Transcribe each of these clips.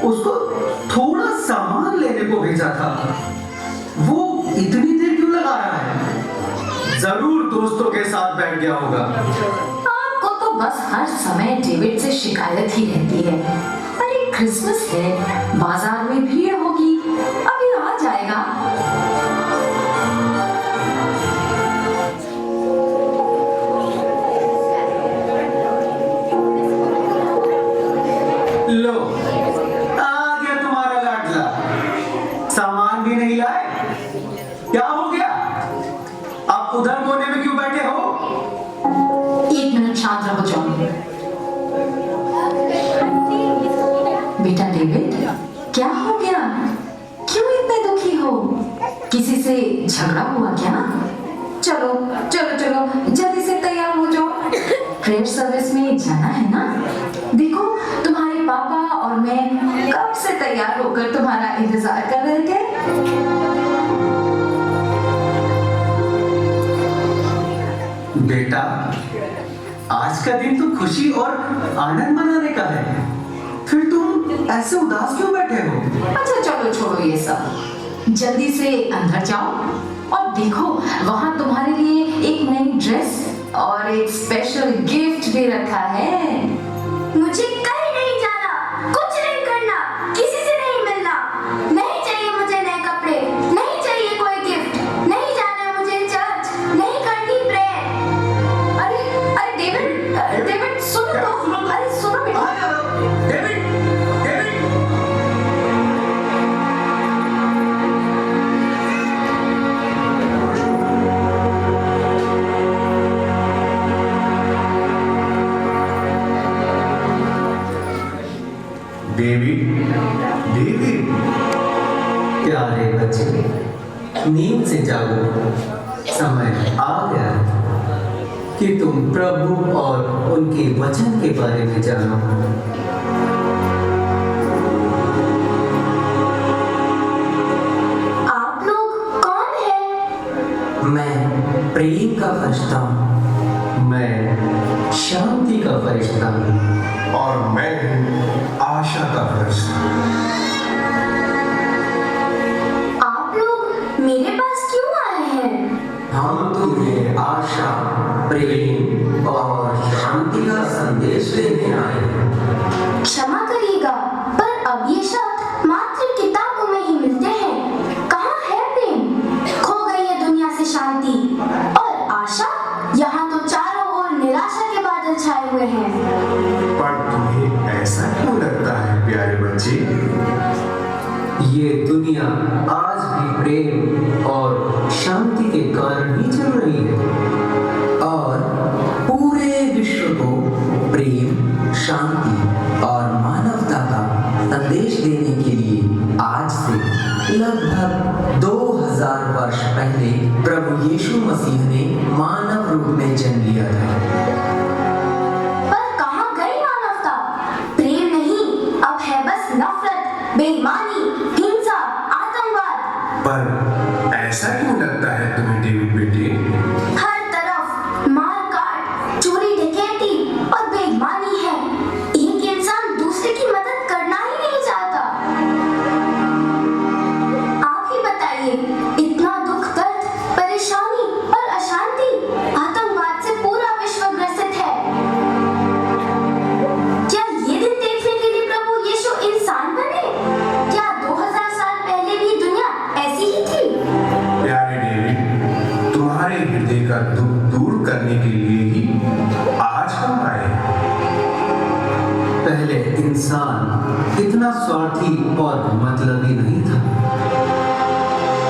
उसको थोड़ा सामान लेने को भेजा था, वो इतनी देर क्यों लगा रहा है? जरूर दोस्तों के साथ बैठ गया होगा। आपको तो बस हर समय डेविड से शिकायत ही रहती है। अरे क्रिसमस है, बाजार में भीड़ होगी, अभी आ जाएगा। लो, आ गया तुम्हारा लाडला। सामान भी नहीं लाए, क्या हो गया? आप उधर कोने में क्यों बैठे हो? एक मिनट शांत रहो जॉन। बेटा डेविड, क्या हो गया? क्यों इतने दुखी हो? किसी से झगड़ा हुआ क्या? चलो चलो चलो जल्दी से तैयार हो जाओ, प्रेयर सर्विस में जाना है ना। देखो तुम्हारे पापा और मैं कब से तैयार होकर तुम्हारा इंतजार कर रहे थे। बेटा, आज का दिन तो खुशी और आनंद मनाने का है, फिर तुम ऐसे उदास क्यों बैठे हो? अच्छा चलो छोड़ो ये सब, जल्दी से अंदर जाओ और देखो वहां तुम्हारे लिए एक नई ड्रेस और एक स्पेशल गिफ्ट भी रखा है। मुझे कहीं नहीं जाना, कुछ नहीं करना, किसी से नहीं मिलना, नहीं चाहिए मुझे नए कपड़े, नहीं चाहिए कोई गिफ्ट, नहीं जाना मुझे चर्च, नहीं करनी प्रेयर। अरे अरे डेविड, डेविड सुनो तो, अरे सुनो बेटा। David, David. डेविड, डेविड, प्यारे बच्चे, नींद से जागो, समय आ गया कि तुम प्रभु और उनके वचन के बारे में जानो। आप लोग कौन हैं? मैं प्रेम का फरिश्ता हूँ। मैं शांति का फरिश्ता हूँ। और मैं हूँ आशा का फरिश्ता। आप लोग मेरे पास क्यों आए हैं? हम तुम्हें आशा, प्रेम और शांति का संदेश देने आए हैं। क्षमा करिएगा, पर अब ये शब्द मात्र किताबों में ही मिलते हैं। कहाँ है प्रेम? खो गई है दुनिया से शांति और आशा। यहाँ तो चारों ओर निराशा के बादल छाए हुए हैं। पर तुम्हें ऐसा क्यों लगता है प्यारे बच्चे? ये दुनिया आज भी प्रेम और शांति के कारण ही चल रही है। और पूरे विश्व को प्रेम, शांति और मानवता का संदेश देने के लिए आज से लगभग 2000 वर्ष पहले प्रभु यीशु मसीह ने मानव रूप में जन्म लिया था। पर कहाँ गई मानवता? प्रेम नहीं, अब है बस नफरत, बेईमानी, हिंसा, आतंकवाद। पर ऐसा क्यों लगता है तुम्हें डेविड बेटे? हर तरफ मार-काट, चोरी, डकैती और बेईमानी है। एक इंसान दूसरे की मदद करना ही नहीं चाहता। आप ही बताइए, इतना दुख, दर्द, परेशानी और अशांति, आतंकवाद से पूरा विश्व ग्रसित है। क्या ये दिन देखने के लिए प्रभु यीशु इंसान बने? क्या 2000 साल पहले भी दुनिया ऐसी ही थी? प्यारे डेविड, तुम्हारे हृदय का दुख दूर करने के लिए ही आज हम आए हैं। पहले इंसान इतना स्वार्थी और मतलबी नहीं था।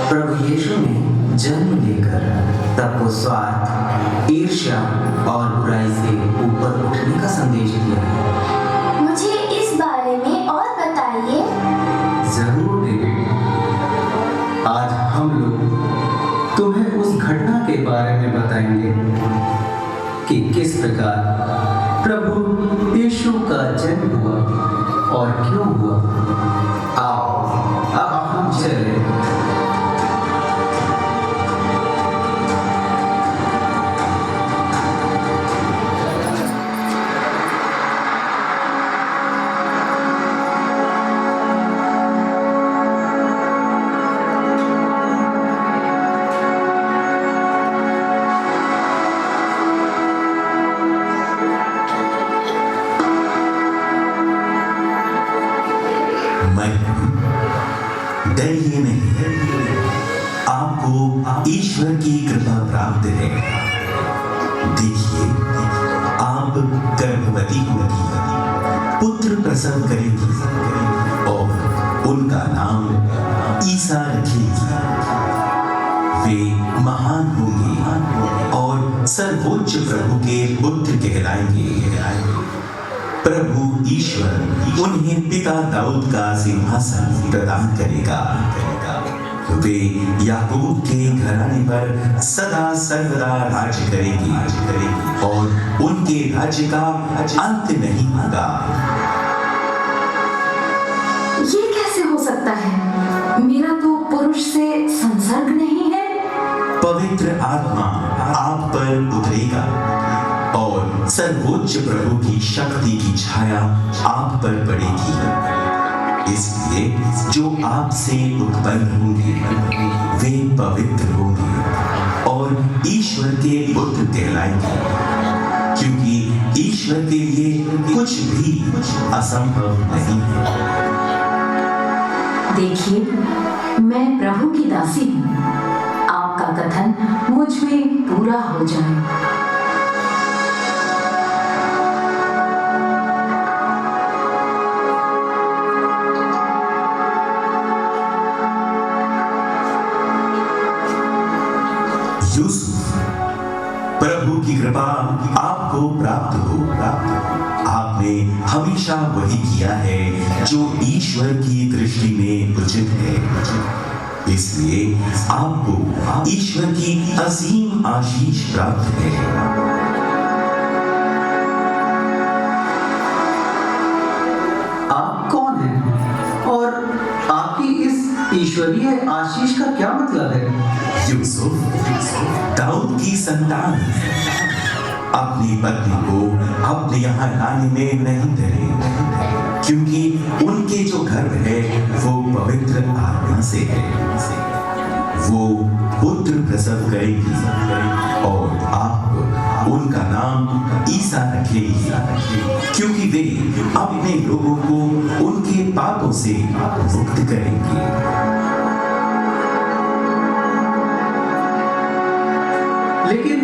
प्रभु यीशु ने जन्म लेकर सबको स्वार्थ, ईर्ष्या और बुराई से ऊपर उठने का संदेश दिया है। मुझे इस बारे में और बताइए। जरूर डेविड, आज हम लोग तुम्हें उस घटना के बारे में बताएंगे कि किस प्रकार प्रभु यीशु का जन्म हुआ और क्यों हुआ। आओ अब हम चलें। डरिए नहीं, आपको ईश्वर की कृपा प्राप्त है। देखिए, आप गर्भवती होंगी, पुत्र प्रसव करेगी और उनका नाम ईसा रखेगी। वे महान होंगे और सर्वोच्च प्रभु के पुत्र कहलाएंगे। प्रभु ईश्वर उन्हें पिता दाऊद का सिंहासन प्रदान करेगा। वे याकूब के घराने पर सदा सर्वदा राज्य करेगी और उनके राज्य का अंत नहीं होगा। ये कैसे हो सकता है? मेरा तो पुरुष से संसर्ग नहीं है। पवित्र आत्मा आप पर उतरेगा और सर्वोच्च प्रभु की शक्ति की छाया आप पर पड़ेगी। इसलिए जो आपसे उत्पन्न होंगे वे पवित्र होंगे और ईश्वर के पुत्र कहलाएंगे, क्योंकि ईश्वर के लिए कुछ भी असंभव नहीं है। देखिए, मैं प्रभु की दासी हूँ। आपका कथन मुझ में पूरा हो जाए। यूसुफ, प्रभु की कृपा आपको प्राप्त हो। आपने हमेशा वही किया है जो ईश्वर की दृष्टि में उचित है। इसलिए आपको ईश्वर की असीम आशीष प्राप्त है। आप कौन हैं और आपकी इस ईश्वरीय आशीष का क्या मतलब है? यूसुफ दाऊद की संतान है। अपनी पत्नी को अपने यहाँ लाने में नहीं डरे, क्योंकि उनके जो गर्भ है वो पवित्र आत्मा से है। वो पुत्र प्रसव करेगी और आप उनका नाम ईसा रखेगी, क्योंकि वे अपने लोगों को उनके पापों से मुक्त करेंगे। लेकिन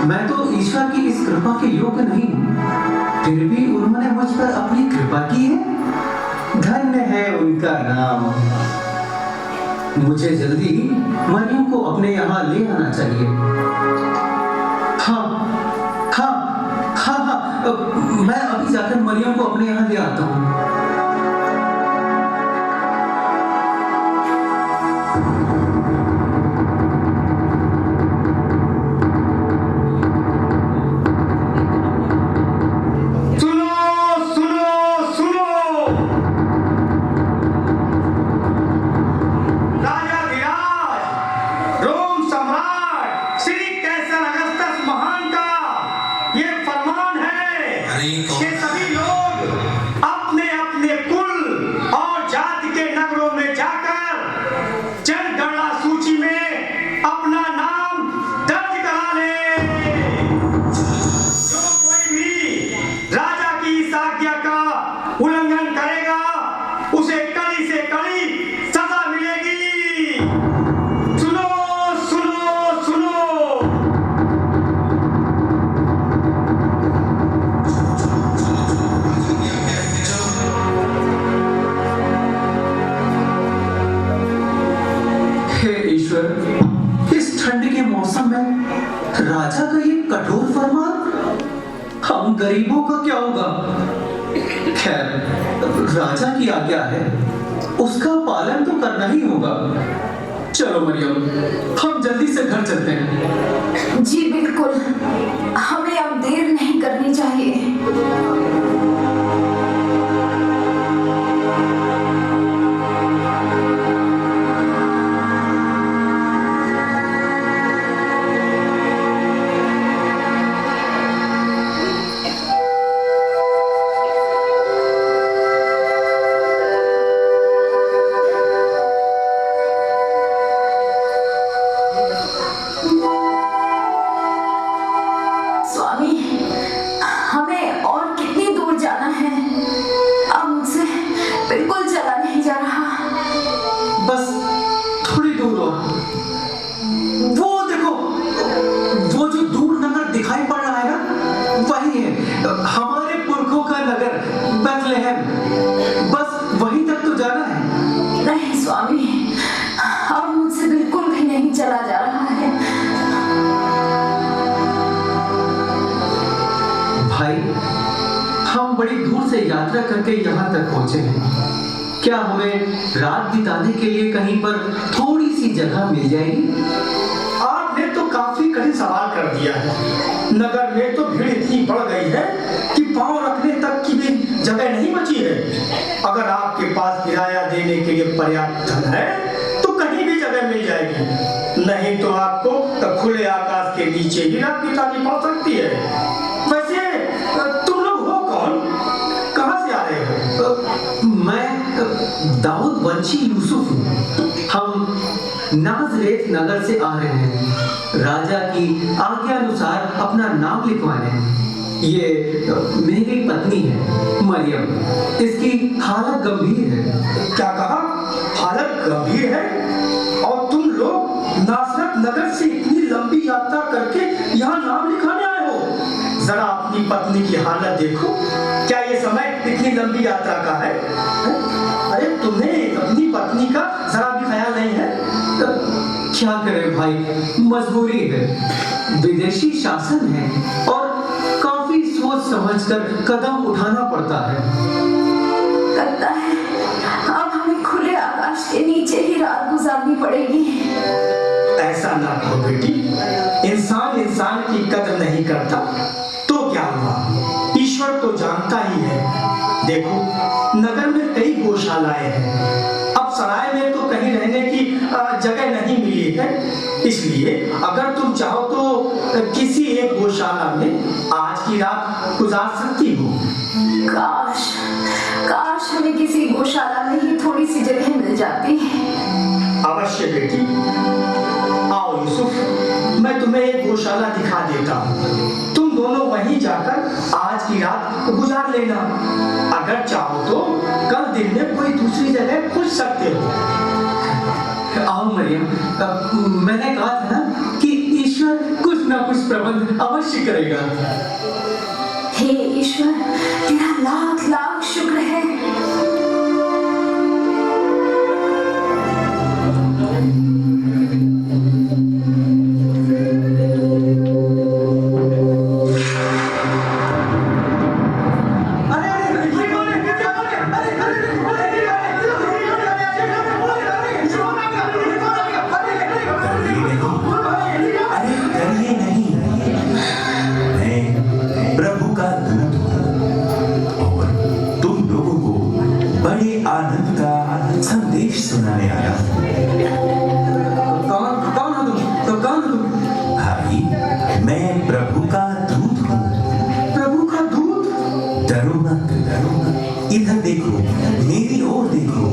मैं तो ईश्वर की इस कृपा के योग्य नहीं हूँ, फिर भी उन्होंने मुझ पर अपनी कृपा की है। धन्य है उनका नाम। मुझे जल्दी ही मरियम को अपने यहाँ ले आना चाहिए। हाँ हाँ हाँ हाँ, मैं अभी जाकर मरियम को अपने यहाँ ले आता हूँ। कि सभी लोग अपने अपने कुल और जाति के नगरों में जाकर जनगणना सूची में अपना नाम दर्ज करा ले। जो कोई भी राजा की इस आज्ञा का उल्लंघन करेगा उसे कड़ी से कड़ी सजा मिलेगी। सुनो सुनो सुनो। इस ठंड के मौसम में राजा का ये कठोर फरमान, हम गरीबों का क्या होगा? खैर, राजा की आज्ञा है, उसका पालन तो करना ही होगा। चलो मरियम, हम जल्दी से घर चलते हैं। जी बिल्कुल, हमें अब देर नहीं करनी चाहिए। स्वामी, हमें और कितनी यात्रा करके यहाँ तक पहुँचे हैं। क्या हमें रात बिताने के लिए कहीं पर थोड़ी सी जगह मिल जाएगी? आपने तो काफी कठिन सवाल कर दिया है। नगर में तो भीड़ इतनी बढ़ गई है कि पांव रखने तक की भी जगह नहीं बची है। अगर आपके पास किराया देने के लिए पर्याप्त धन है तो कहीं भी जगह मिल जाएगी, नहीं तो आपको खुले आकाश के नीचे ही रात बितानी पड़ सकती है। वैसे तुम लोग हो कौन, कहाँ से आ रहे हो? मैं दाऊद वंशी यूसुफ हूँ। हम नाजरेत नगर से आ रहे हैं राजा की आज्ञा अनुसार अपना नाम लिखवाने। ये मेरी पत्नी है मरियम, इसकी हालत गंभीर है। क्या कहा? हालत गंभीर है? और तुम लोग नासरत नगर से इतनी लंबी यात्रा करके यहाँ नाम लिखाने आए हो? जरा अपनी पत्नी की हालत देखो। क्या ये समय इतनी लंबी यात्रा का है? अरे तुम्हें अपनी पत्नी का जरा भी ख्याल नहीं है? क्या करें भाई, मजबूरी है। विदेशी शासन है और काफी सोच समझकर कदम उठाना पड़ता है। लगता है अब हमें खुले आकाश के नीचे ही रात गुजारनी पड़ेगी। ऐसा ना कहो बेटी, इंसान इंसान की कदर नहीं करता तो क्या हुआ, ईश्वर तो जानता ही है। देखो नगर में कई गौशालाएं हैं, अब सराय में तो कहीं रहने की जगह नहीं मिली है, इसलिए अगर तुम चाहो तो किसी एक गौशाला में आज की रात गुजार सकती हो। काश काश हमें किसी गौशाला में ही थोड़ी सी जगह मिल जाती। अवश्य बेटी, आओ यूसुफ, मैं तुम्हें एक गौशाला दिखा देता हूँ। तुम दोनों वहीं जाकर आज की रात गुजार लेना। अगर चाहो तो कल दिन में कोई दूसरी जगह खोज सकते हो। आओ मरियम, मैंने कहा था ना कि ईश्वर कुछ ना कुछ प्रबंध अवश्य करेगा। हे ईश्वर, तेरा लाख लाख शुक्र है। सुनाने आया। कौन हो तुम? भाई, मैं प्रभु का दूत हूँ। प्रभु का दूत? डरो मत, इधर देखो, मेरी ओर देखो।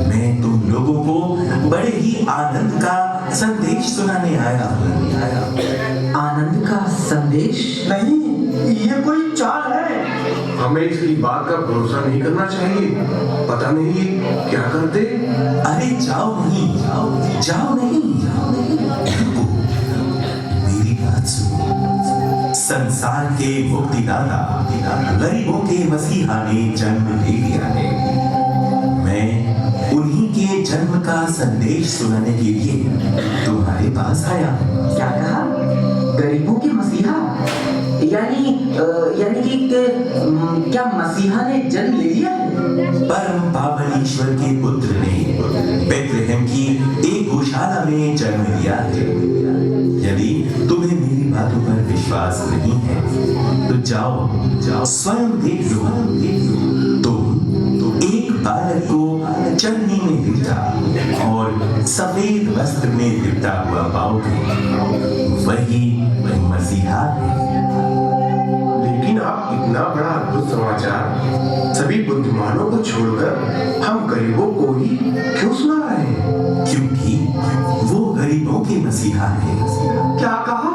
मैं तुम लोगों को बड़े ही आनंद का संदेश सुनाने आया हूँ। आनंद का संदेश? नहीं, ये कोई चाल है। हमें इसकी बात का भरोसा नहीं करना चाहिए, पता नहीं क्या कर दे। अरे जाओ नहीं। रुको, मेरी बात सुनो। संसार के मुक्तिदाता, गरीबों के मसीहा ने जन्म ले लिया है। मैं उन्हीं के जन्म का संदेश सुनाने के लिए तुम्हारे पास आया। क्या कहा? गरीबों के मसीहा? यानी कि क्या मसीहा ने जन्म ले लिया है? परम पावन ईश्वर के पुत्र ने बेथलेहम की एक गौशाला में जन्म लिया है। यदि तुम्हें मेरी बातों पर विश्वास नहीं है तो जाओ स्वयं देख लो। तुम एक बालक को चन्नी में लिपटा और सफेद वस्त्र में लिपटा हुआ पाओगे, वही मसीहा है। लेकिन आप इतना बड़ा अद्भुत समाचार सभी बुद्धिमानों को छोड़कर हम गरीबों को ही क्यों सुना रहे हैं? क्योंकि वो गरीबों के मसीहा है। क्या कहा?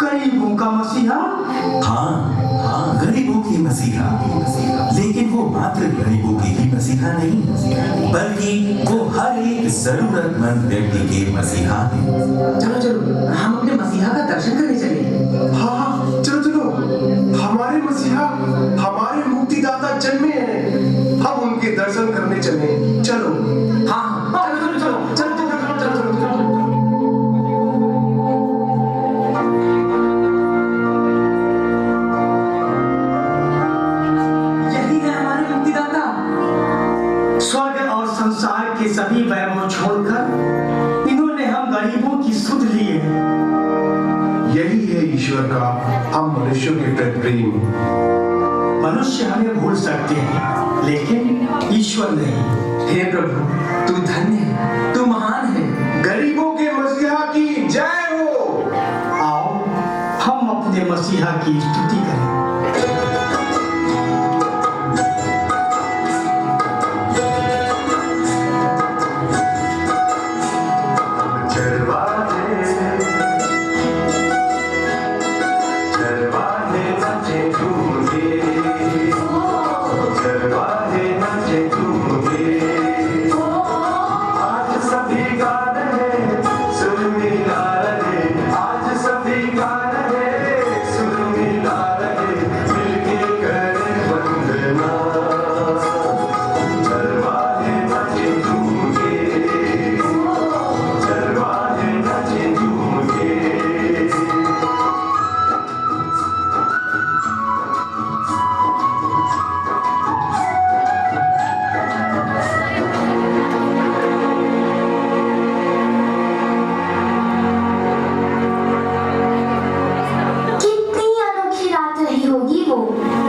गरीबों का मसीहा? हाँ, गरीबों की मसीहा। लेकिन वो मात्र गरीबों के ही मसीहा नहीं, बल्कि वो हर एक जरूरतमंद व्यक्ति के मसीहा है। चलो हम अपने मसीहा का दर्शन करने चले। हाँ, चलो, हमारे मसीहा, हमारे मुक्तिदाता जन्मे हैं, हम उनके दर्शन करने चले। चलो। हाँ, चलो। यही के सभी वैभव छोड़कर इन्होंने हम गरीबों की सुध ली है। यही है ईश्वर का हम मनुष्यों के प्रति प्रेम। मनुष्य हमें भूल सकते हैं लेकिन ईश्वर नहीं। हे प्रभु, तू धन्य है, तू महान है। गरीबों के मसीहा की जय हो। आओ हम अपने मसीहा की स्तुति करें।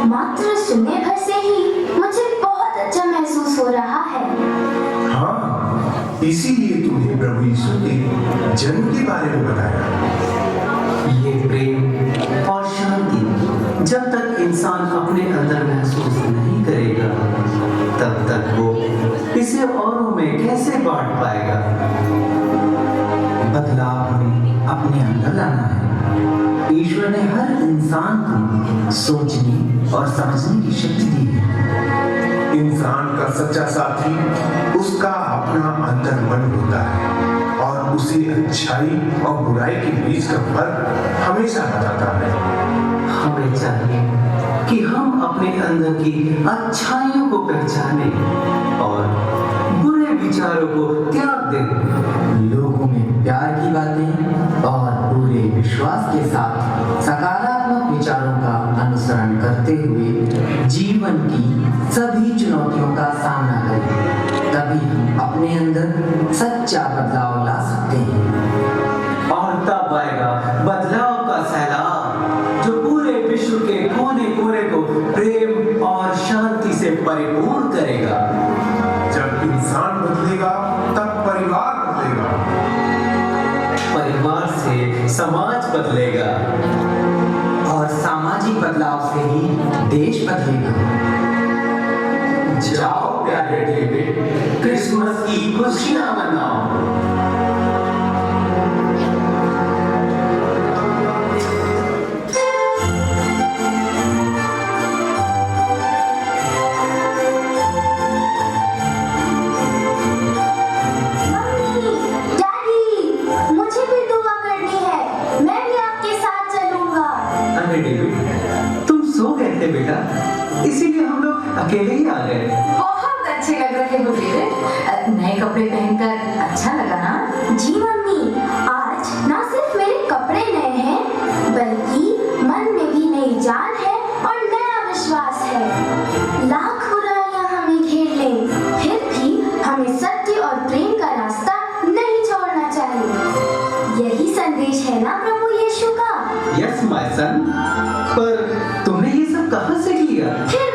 मात्र सुनने भर से ही मुझे बहुत अच्छा महसूस हो रहा है। हाँ, इसीलिए तुम्हें प्रभु यीशु के जन्म के बारे में बताया। ये प्रेम और शांति जब तक इंसान अपने अंदर महसूस नहीं करेगा तब तक वो इसे औरों में कैसे बांट पाएगा। बदलाव हमें अपने अंदर लाना है। ईश्वर ने हर इंसान को सोचने और समझने की शक्ति दी है। इंसान का सच्चा साथी उसका अपना अंतर मन होता है और उसे अच्छाई और बुराई के बीच का फर्क हमेशा बताता है। हमें चाहिए कि हम अपने अंदर की अच्छाइयों को पहचाने और बुरे विचारों को त्याग दें। लोगों में प्यार की बातें और पूरे विश्वास के साथ सकारात्मक विचारों का अनुसरण करते हुए जीवन की सभी चुनौतियों का सामना करें। तभी हम अपने अंदर सच्चा बदलाव ला सकते हैं। और तब आएगा बदलाव का सैलाब जो पूरे विश्व के कोने कोने को प्रेम और शांति से परिपूर्ण करेगा। जब इंसान बदलेगा तब परिवार बदलेगा, परिवार से समाज बदलेगा और सामाजिक बदलाव से ही देश बदलेगा। जाओ प्यारे डेविड, क्रिसमस की खुशियां मनाओ। डेविड, तुम सो गए थे बेटा, इसीलिए हम लोग अकेले ही आ गए। बहुत अच्छे लग रहे हो डेविड, नए कपड़े पहनकर अच्छा लगा ना? जी मम्मी, आज ना सिर्फ मेरे कपड़े नए हैं बल्कि मन में भी नई जान है और नया विश्वास है। लाख बुराइयां हमें घेर लें, फिर भी हमें सत्य और प्रेम का रास्ता नहीं छोड़ना चाहिए। यही संदेश है ना प्रभु यीशु का? यस माय सन, पर तुमने ये सब कहां से लिया? फिर